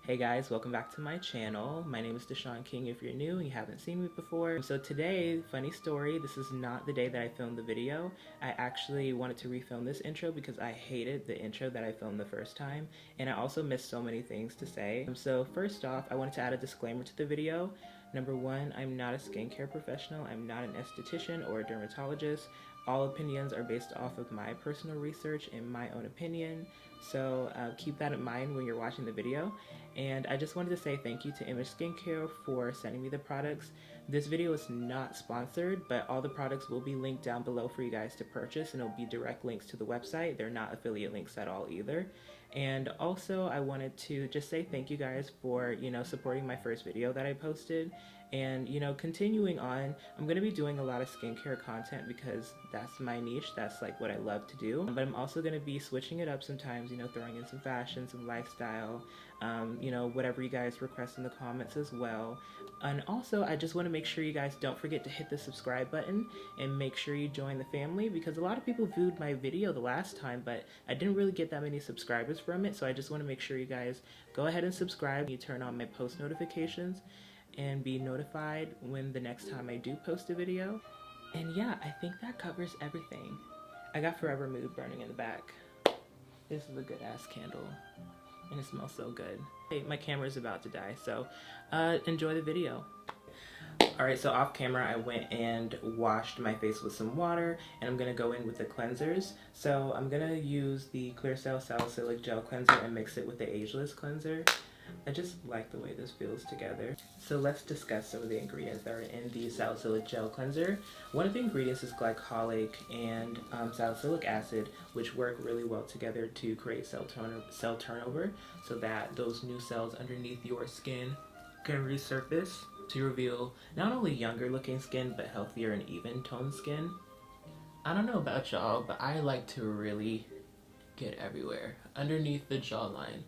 Hey guys, welcome back to my channel. My name is Dishon King if you're new and you haven't seen me before. So today, funny story, this is not the day that I filmed the video. I actually wanted to refilm this intro because I hated the intro that I filmed the first time, and I also missed so many things to say. So first off, I wanted to add a disclaimer to the video. Number one, I'm not a skincare professional. I'm not an esthetician or a dermatologist. All opinions are based off of my personal research and my own opinion. So keep that in mind when you're watching the video. And I just wanted to say thank you to Image Skincare for sending me the products. This video is not sponsored, but all the products will be linked down below for you guys to purchase, and it'll be direct links to the website. They're not affiliate links at all either. And also I wanted to just say thank you guys for, supporting my first video that I posted. And, continuing on, I'm going to be doing a lot of skincare content because that's my niche. That's like what I love to do. But I'm also going to be switching it up sometimes, throwing in some fashion, some lifestyle, whatever you guys request in the comments as well. And also, I just want to make sure you guys don't forget to hit the subscribe button and make sure you join the family, because a lot of people viewed my video the last time, but I didn't really get that many subscribers from it. So I just want to make sure you guys go ahead and subscribe. You turn on my post notifications and be notified when the next time I do post a video. And yeah, I think that covers everything. I got Forever Mood burning in the back. This is a good ass candle and it smells so good. Hey, my camera's about to die, so enjoy the video. Alright, so off camera I went and washed my face with some water, and I'm going to go in with the cleansers. So I'm going to use the Clarisonic Salicylic Gel Cleanser and mix it with the Ageless Cleanser. I just like the way this feels together. So let's discuss some of the ingredients that are in the Salicylic Gel Cleanser. One of the ingredients is glycolic and salicylic acid, which work really well together to create cell turnover so that those new cells underneath your skin can resurface to reveal not only younger looking skin, but healthier and even toned skin. I don't know about y'all, but I like to really get everywhere underneath the jawline.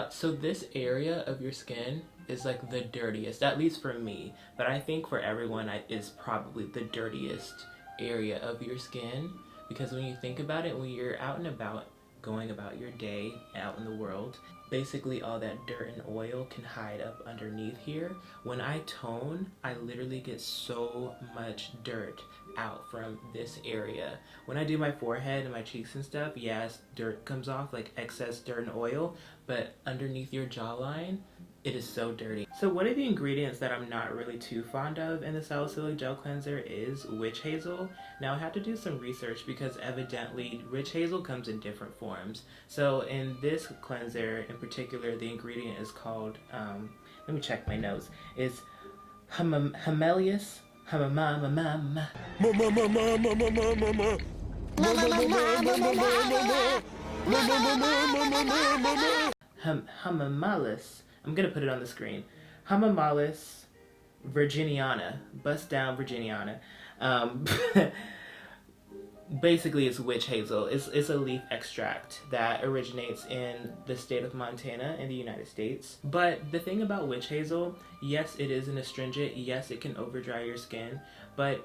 So this area of your skin is like the dirtiest, at least for me, but I think for everyone is probably the dirtiest area of your skin, because when you think about it, when you're out and about, going about your day out in the world, basically all that dirt and oil can hide up underneath here. When I tone, I literally get so much dirt out from this area. When I do my forehead and my cheeks and stuff, yes, dirt comes off, like excess dirt and oil, but underneath your jawline, it is so dirty. So one of the ingredients that I'm not really too fond of in the Salicylic Gel Cleanser is witch hazel. Now I had to do some research because evidently witch hazel comes in different forms. So in this cleanser in particular, the ingredient is called, let me check my notes, it's Humelius Hamamelis. I'm gonna put it on the screen. Hamamelis virginiana. Bust down virginiana. Basically, it's witch hazel. It's a leaf extract that originates in the state of Montana in the United States. But the thing about witch hazel, yes, it is an astringent. Yes, it can overdry your skin, but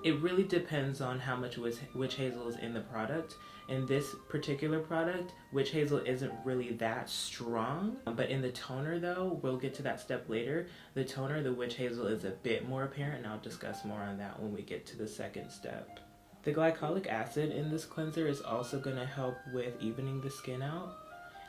it really depends on how much witch hazel is in the product. In this particular product, witch hazel isn't really that strong, but in the toner though, we'll get to that step later, the toner, the witch hazel is a bit more apparent, and I'll discuss more on that when we get to the second step. The glycolic acid in this cleanser is also going to help with evening the skin out.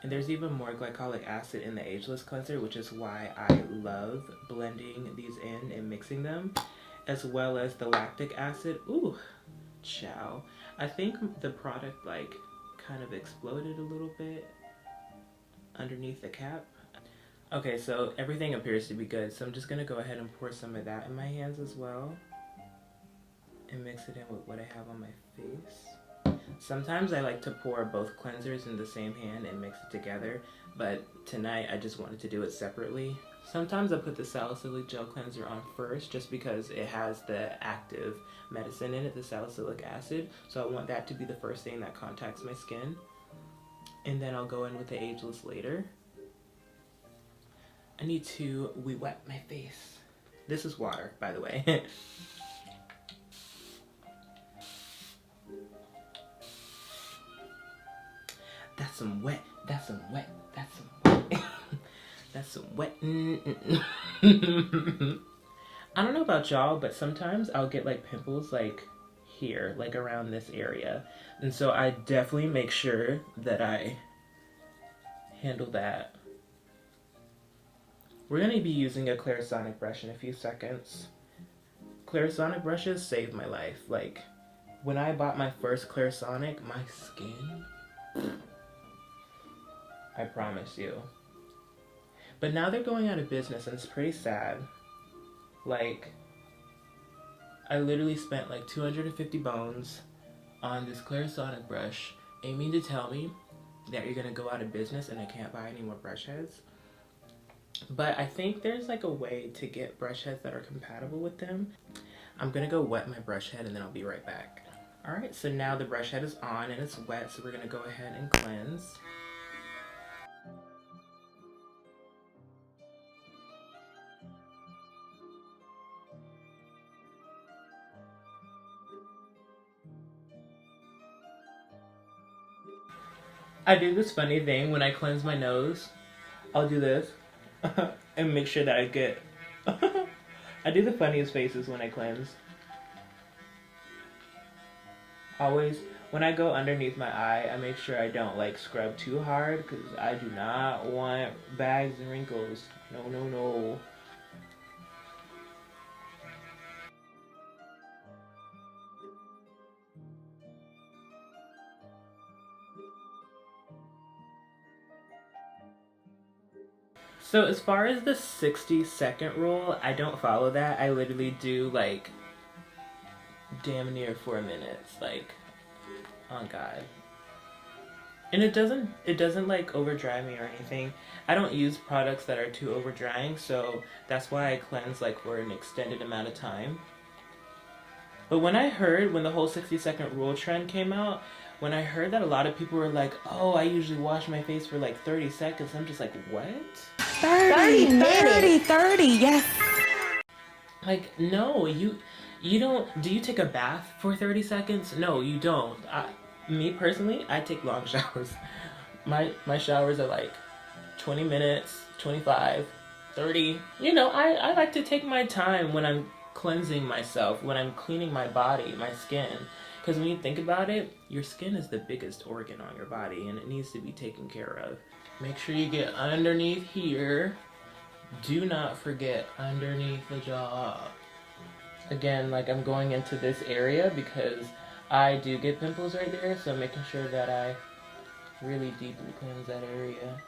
And there's even more glycolic acid in the Ageless Cleanser, which is why I love blending these in and mixing them, as well as the lactic acid. Ooh, chow. I think the product like kind of exploded a little bit underneath the cap. Okay, so everything appears to be good, so I'm just gonna go ahead and pour some of that in my hands as well and mix it in with what I have on my face. Sometimes I like to pour both cleansers in the same hand and mix it together, but tonight I just wanted to do it separately. Sometimes I put the Salicylic Gel Cleanser on first just because it has the active medicine in it, the salicylic acid, so I want that to be the first thing that contacts my skin. And then I'll go in with the Ageless later. I need to wet my face. This is water, by the way. That's some wet, that's some wet, that's some wet. sweating. I don't know about y'all, but sometimes I'll get like pimples like here, like around this area. And so I definitely make sure that I handle that. We're going to be using a Clarisonic brush in a few seconds. Clarisonic brushes saved my life. Like, when I bought my first Clarisonic, my skin, I promise you. But now they're going out of business and it's pretty sad. Like, I literally spent like 250 bones on this Clarisonic brush. And you mean to tell me that you're gonna go out of business and I can't buy any more brush heads? But I think there's like a way to get brush heads that are compatible with them. I'm gonna go wet my brush head and then I'll be right back. Alright, so now the brush head is on and it's wet, so we're gonna go ahead and cleanse. I do this funny thing when I cleanse my nose. I'll do this and make sure that I get... I do the funniest faces when I cleanse. Always, when I go underneath my eye, I make sure I don't like scrub too hard because I do not want bags and wrinkles. No, no, no. So as far as the 60-second rule, I don't follow that. I literally do like damn near 4 minutes, like, oh god. And it doesn't like over dry me or anything. I don't use products that are too over drying, so that's why I cleanse like for an extended amount of time. But when the whole 60-second rule trend came out, when I heard that a lot of people were like, oh, I usually wash my face for like 30 seconds, I'm just like, what? 30 minutes. 30, yes. Like, no, you don't, do you take a bath for 30 seconds? No, you don't. Me personally, I take long showers. My showers are like 20 minutes, 25, 30. You know, I like to take my time when I'm cleansing myself, when I'm cleaning my body, my skin. Because when you think about it, your skin is the biggest organ on your body and it needs to be taken care of. Make sure you get underneath here. Do not forget underneath the jaw. Again, like I'm going into this area because I do get pimples right there, so I'm making sure that I really deeply cleanse that area.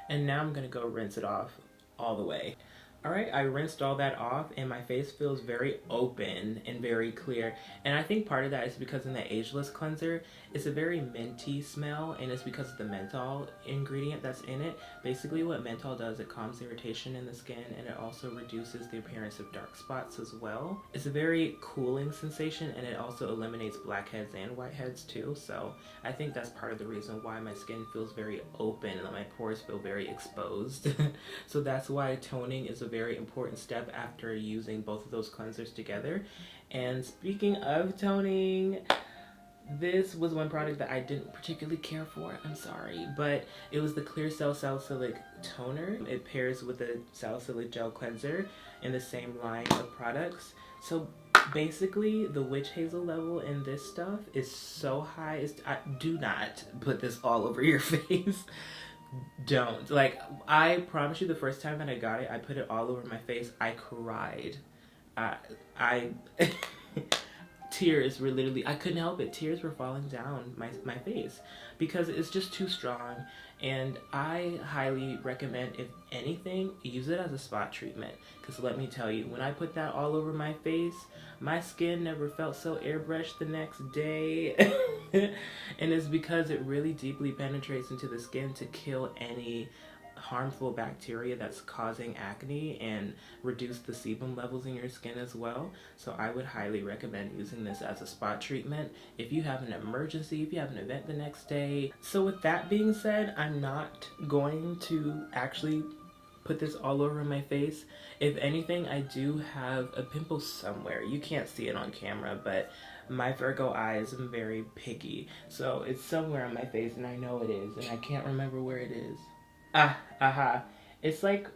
And now I'm gonna go rinse it off all the way. Alright, I rinsed all that off and my face feels very open and very clear. And I think part of that is because in the Ageless Cleanser, it's a very minty smell and it's because of the menthol ingredient that's in it. Basically what menthol does, it calms irritation in the skin and it also reduces the appearance of dark spots as well. It's a very cooling sensation and it also eliminates blackheads and whiteheads too. So I think that's part of the reason why my skin feels very open and my pores feel very exposed. So that's why toning is a very important step after using both of those cleansers together. And speaking of toning, this was one product that I didn't particularly care for, I'm sorry, but it was the Clear Cell Salicylic Toner. It pairs with the Salicylic Gel Cleanser in the same line of products. So basically, the witch hazel level in this stuff is so high. Do not put this all over your face. Don't. Like, I promise you the first time that I got it, I put it all over my face. I cried. I tears were literally, I couldn't help it. Tears were falling down my face because it's just too strong. And I highly recommend, if anything, use it as a spot treatment. Because let me tell you, when I put that all over my face, my skin never felt so airbrushed the next day. And it's because it really deeply penetrates into the skin to kill any harmful bacteria that's causing acne and reduce the sebum levels in your skin as well. So I would highly recommend using this as a spot treatment if you have an emergency, if you have an event the next day. So with that being said, I'm not going to actually put this all over my face. If anything, I do have a pimple somewhere. You can't see it on camera, but my Virgo eyes, I'm very picky. So it's somewhere on my face and I know it is, and I can't remember where it is. Aha. It's like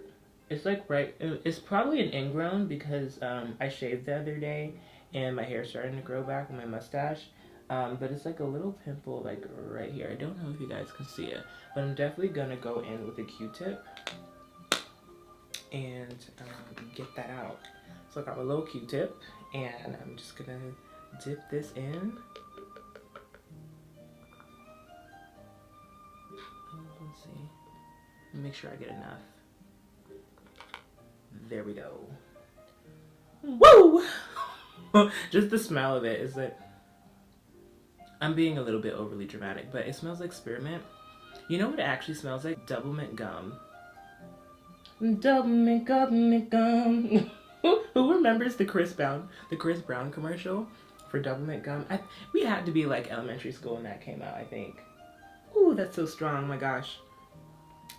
right, it's probably an ingrown because I shaved the other day and my hair's starting to grow back on my mustache. But it's like a little pimple like right here. I don't know if you guys can see it, but I'm definitely gonna go in with a Q-tip and get that out. So I got my little Q-tip and I'm just gonna dip this in. Let's see. Make sure I get enough. There we go. Woo! Just the smell of it is like, I'm being a little bit overly dramatic, but it smells like spearmint. You know what it actually smells like? Double mint gum. Double mint gum. Who remembers the Chris Brown commercial for double mint gum? We had to be like elementary school when that came out, I think. Ooh, that's so strong, my gosh.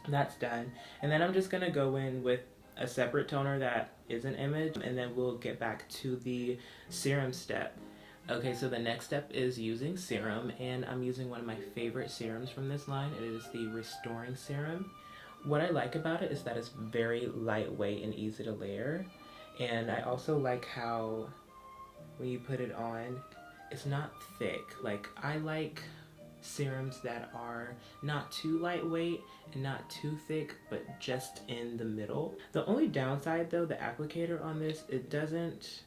That's done. And then I'm just gonna go in with a separate toner that is an image, and then we'll get back to the serum step. Okay, so the next step is using serum, and I'm using one of my favorite serums from this line. It is the Restoring Serum. What I like about it is that it's very lightweight and easy to layer, and I also like how when you put it on, it's not thick. Like, I like serums that are not too lightweight and not too thick, but just in the middle. The only downside though, the applicator on this, it doesn't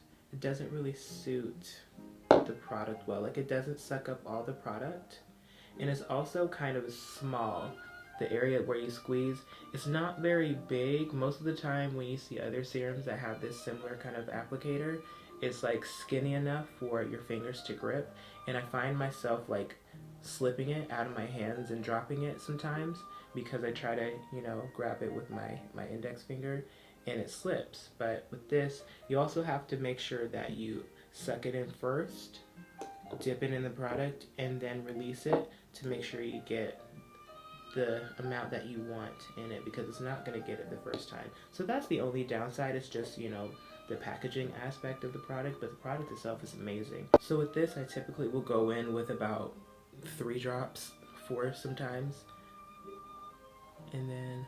really suit the product well. Like, it doesn't suck up all the product, and it's also kind of small. The area where you squeeze, it's not very big. Most of the time when you see other serums that have this similar kind of applicator, it's like skinny enough for your fingers to grip, and I find myself like slipping it out of my hands and dropping it sometimes because I try to, you know, grab it with my index finger and it slips. But with this, you also have to make sure that you suck it in first, dip it in the product, and then release it to make sure you get the amount that you want in it, because it's not going to get it the first time. So that's the only downside. It's just, you know, the packaging aspect of the product, but the product itself is amazing. So with this, I typically will go in with about 3 drops, 4 sometimes, and then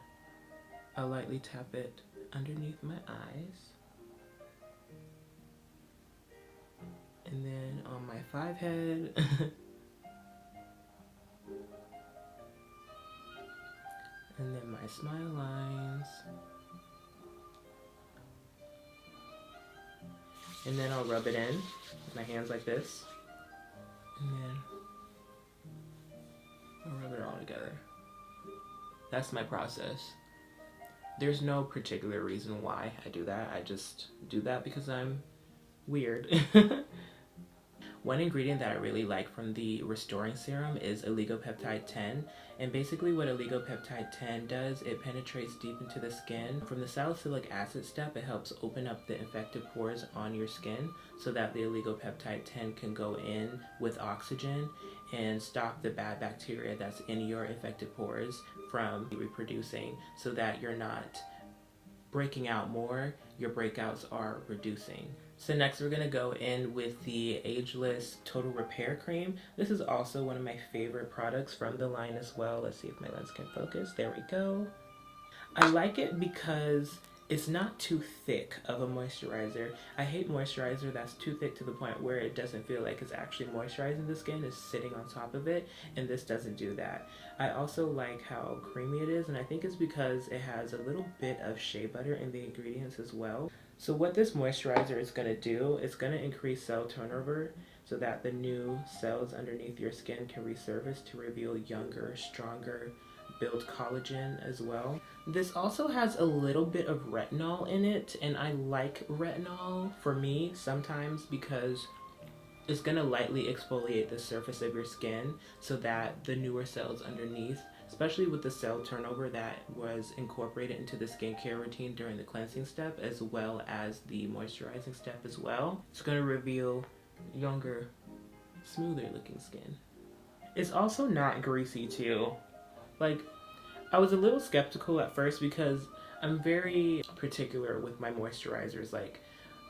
I'll lightly tap it underneath my eyes, and then on my 5 head, and then my smile lines, and then I'll rub it in with my hands like this, and then I'll rub it all together. That's my process. There's no particular reason why I do that. I just do that because I'm weird. One ingredient that I really like from the Restoring Serum is Oligopeptide 10. And basically what Oligopeptide 10 does, it penetrates deep into the skin. From the salicylic acid step, it helps open up the infected pores on your skin so that the Oligopeptide 10 can go in with oxygen and stop the bad bacteria that's in your infected pores from reproducing, so that you're not breaking out more, your breakouts are reducing. So next we're gonna go in with the Ageless Total Repair Cream. This is also one of my favorite products from the line as well. Let's see if my lens can focus. There we go. I like it because it's not too thick of a moisturizer. I hate moisturizer that's too thick to the point where it doesn't feel like it's actually moisturizing the skin, it's sitting on top of it, and this doesn't do that. I also like how creamy it is, and I think it's because it has a little bit of shea butter in the ingredients as well. So what this moisturizer is going to do, it's going to increase cell turnover so that the new cells underneath your skin can resurface to reveal younger, stronger, build collagen as well. This also has a little bit of retinol in it, and I like retinol for me sometimes because it's going to lightly exfoliate the surface of your skin so that the newer cells underneath, especially with the cell turnover that was incorporated into the skincare routine during the cleansing step as well as the moisturizing step as well, it's going to reveal younger, smoother looking skin. It's also not greasy too. Like, I was a little skeptical at first because I'm very particular with my moisturizers. Like,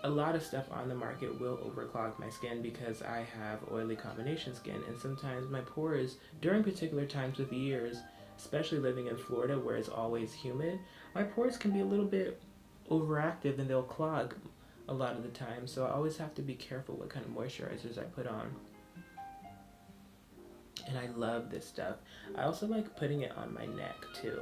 a lot of stuff on the market will overclog my skin because I have oily combination skin, and sometimes my pores during particular times of years, especially living in Florida where it's always humid, my pores can be a little bit overactive and they'll clog a lot of the time. So I always have to be careful what kind of moisturizers I put on. And I love this stuff. I also like putting it on my neck too.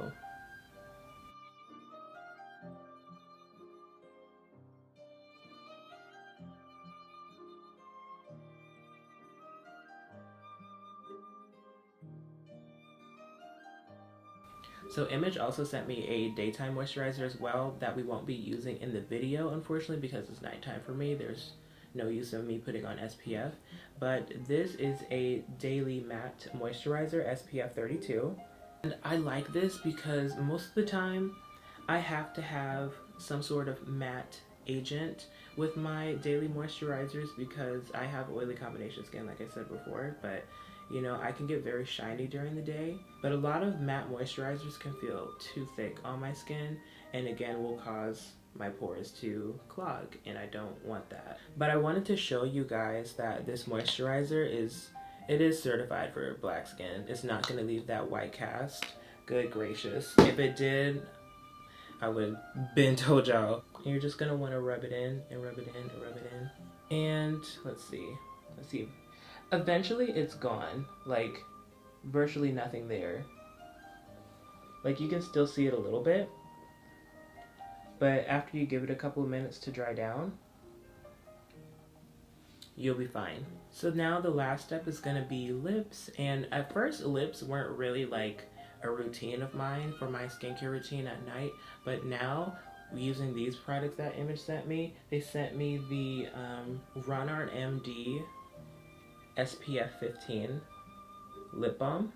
So Image also sent me a daytime moisturizer as well that we won't be using in the video, unfortunately, because it's nighttime for me. There's no use of me putting on SPF. But this is a daily matte moisturizer, SPF 32. And I like this because most of the time I have to have some sort of matte agent with my daily moisturizers because I have oily combination skin, like I said before. But you know, I can get very shiny during the day, but a lot of matte moisturizers can feel too thick on my skin, and again will cause my pores to clog, and I don't want that. But I wanted to show you guys that this moisturizer is certified for black skin. It's not going to leave that white cast. Good gracious. If it did, I would have been told y'all. You're just going to want to rub it in and rub it in and rub it in. And let's see. Eventually it's gone, like virtually nothing there. Like you can still see it a little bit, but after you give it a couple of minutes to dry down, you'll be fine. So now the last step is gonna be lips, and at first lips weren't really like a routine of mine for my skincare routine at night, but now using these products that Image sent me, they sent me the Ronardmd SPF 15 Lip Balm.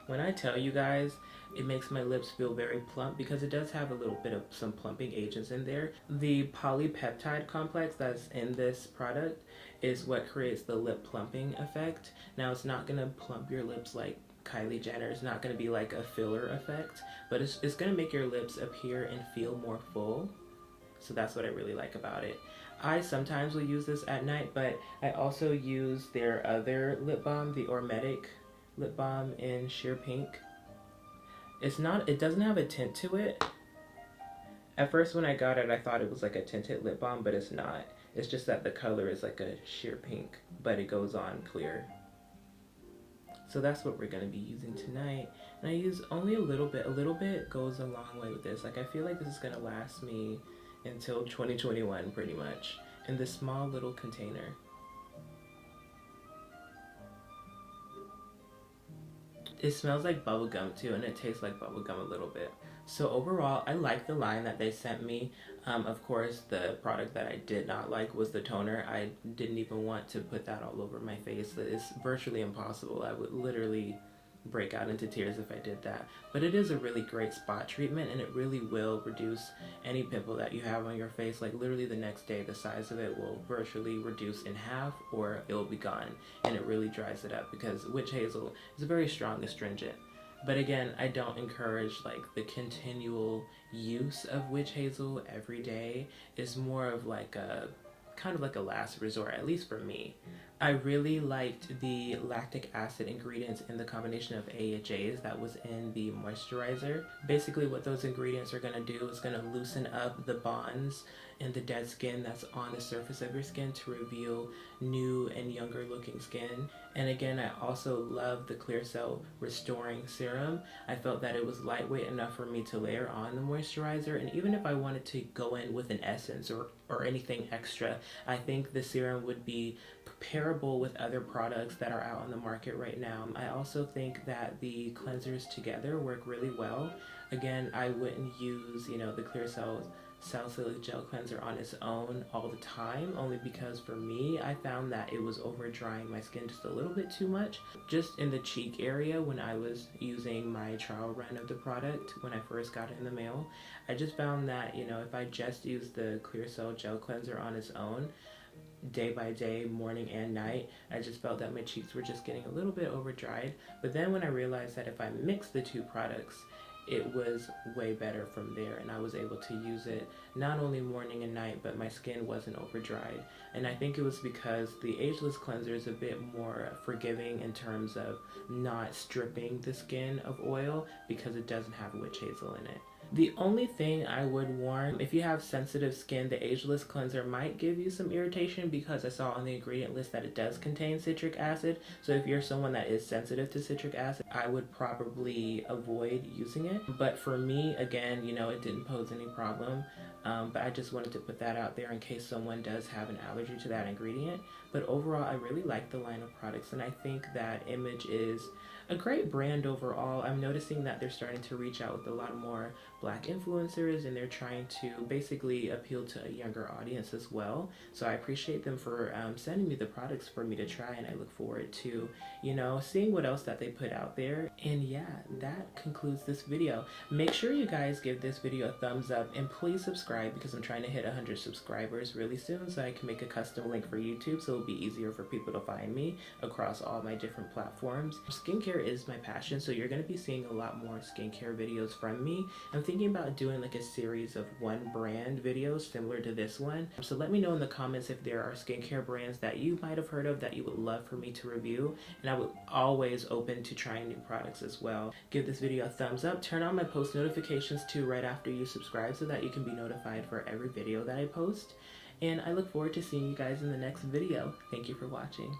When I tell you guys, it makes my lips feel very plump because it does have a little bit of some plumping agents in there. The polypeptide complex that's in this product is what creates the lip plumping effect. Now it's not gonna plump your lips like Kylie Jenner. It's not gonna be like a filler effect, but it's gonna make your lips appear and feel more full. So that's what I really like about it. I sometimes will use this at night, but I also use their other lip balm, the Ormedic lip balm in sheer pink. It doesn't have a tint to it. At first when I got it, I thought it was like a tinted lip balm, but it's not. It's just that the color is like a sheer pink, but it goes on clear. So that's what we're gonna be using tonight. And I use only a little bit. A little bit goes a long way with this. Like I feel like this is gonna last me until 2021 pretty much, in this small little container. It smells like bubblegum too, and it tastes like bubblegum a little bit. So overall, I like the line that they sent me. Of course, the product that I did not like was the toner. I didn't even want to put that all over my face. It's virtually impossible. I would literally break out into tears if I did that. But it is a really great spot treatment, and it really will reduce any pimple that you have on your face. Like literally the next day, the size of it will virtually reduce in half, or it will be gone, and it really dries it up because witch hazel is a very strong astringent. But again, I don't encourage like the continual use of witch hazel every day. It's more of like a kind of like a last resort, at least for me. I really liked the lactic acid ingredients in the combination of AHAs that was in the moisturizer. Basically what those ingredients are going to do is going to loosen up the bonds in the dead skin that's on the surface of your skin to reveal new and younger looking skin. And again, I also love the Clear Cell Restoring Serum. I felt that it was lightweight enough for me to layer on the moisturizer, and even if I wanted to go in with an essence or anything extra, I think the serum would be pairable with other products that are out on the market right now. I also think that the cleansers together work really well. Again, I wouldn't use, the Clear Cell Salicylic Gel Cleanser on its own all the time, only because for me, I found that it was over drying my skin just a little bit too much. Just in the cheek area when I was using my trial run of the product when I first got it in the mail, I just found that, if I just used the Clear Cell Gel Cleanser on its own, day by day, morning and night, I just felt that my cheeks were just getting a little bit over dried. But then when I realized that if I mix the two products, it was way better from there, and I was able to use it not only morning and night, but my skin wasn't over dried. And I think it was because the Ageless Cleanser is a bit more forgiving in terms of not stripping the skin of oil because it doesn't have witch hazel in it. The only thing I would warn, if you have sensitive skin, the Ageless Cleanser might give you some irritation because I saw on the ingredient list that it does contain citric acid. So if you're someone that is sensitive to citric acid, I would probably avoid using it. But for me, again, you know, it didn't pose any problem. But I just wanted to put that out there in case someone does have an allergy to that ingredient. But overall, I really like the line of products, and I think that Image is a great brand overall. I'm noticing that they're starting to reach out with a lot more Black influencers, and they're trying to basically appeal to a younger audience as well. So I appreciate them for sending me the products for me to try, and I look forward to, you know, seeing what else that they put out there. And yeah, that concludes this video. Make sure you guys give this video a thumbs up, and please subscribe because I'm trying to hit 100 subscribers really soon so I can make a custom link for YouTube so it'll be easier for people to find me across all my different platforms. Skincare is my passion, so you're going to be seeing a lot more skincare videos from me. I'm thinking about doing like a series of one brand videos similar to this one. So let me know in the comments if there are skincare brands that you might have heard of that you would love for me to review, and I would always open to trying new products as well. Give this video a thumbs up, turn on my post notifications too right after you subscribe so that you can be notified for every video that I post, and I look forward to seeing you guys in the next video. Thank you for watching.